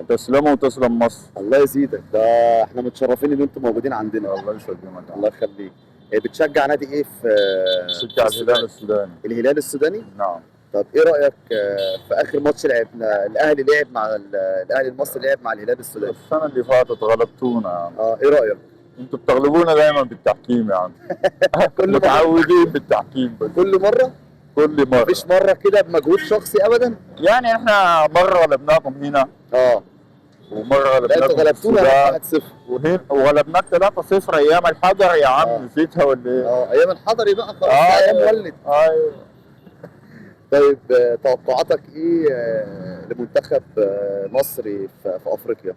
تسلموا وتسلم مصر. الله يزيدك، ده احنا متشرفين ان انتم موجودين عندنا. الله يسلمك. الله يخليك. بتشجع نادي ايه في شجع الهلال السوداني. الهلال السوداني؟ نعم. طب ايه رايك في اخر ماتش لعبنا الاهلي لعب مع الاهلي المصري لعب مع الهلال السوداني؟ السنة اللي فاتت غلبتونا يا عم. ايه رايك؟ انتوا بتغلبونا دايما بالتحكيم يا عم. كل مرة. متعودين بالتحكيم بس. كل مره؟ كل مرة. مفيش مره كده بمجهود شخصي ابدا؟ يعني احنا مرة غلبناكم هنا ومرة لا غلبناكم انتوا غلبتونا 1-0 وغلبناك 3-0 ايام الحضر يا عم. نسيتها ولا ايه؟ ايام الحضري بقى خلاص. ايام ولد. ايوه. طيب توقعاتك ايه لمنتخب مصري في افريقيا؟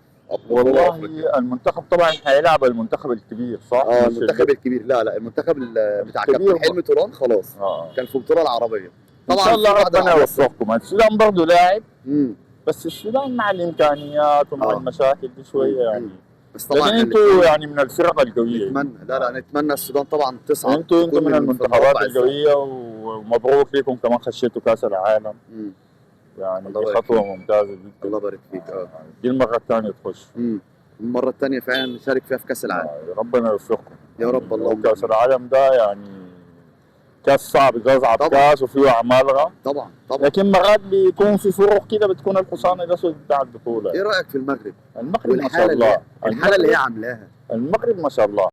والله المنتخب طبعا هيلعب المنتخب الكبير صح؟ المنتخب الكبير. لا المنتخب بتاع كابتن حلمي طولان خلاص. كان في البطوله العربيه. طبعا ان شاء الله ربنا يوفقكم. السودان برضه لاعب بس السودان مع الامكانيات ومع المشاكل دي شويه يعني. بس طبعا لكن انتوا يعني من الفرق القويه. نتمنى السودان طبعا تصعد. انتوا من المنتخبات القويه ومبروك لكم كمان خشيتوا كاس العالم. يعني دي خطوه ممتازه جدا. الله يبارك فيك. دي المره الثانيه تخش. المره الثانيه فعلا نشارك فيها في كاس العالم. ربنا يوفقكم يا رب. الله كاس العالم ده يعني كاس صعب، تصعد كاس وفيه اعمالها طبعا. لكن مرات بيكون في فروق كده بتكون الحصان الاسود بتاع البطوله. ايه رايك في المغرب؟ المغرب ما شاء الله. الحاله اللي هي عاملاها. المغرب ما شاء الله.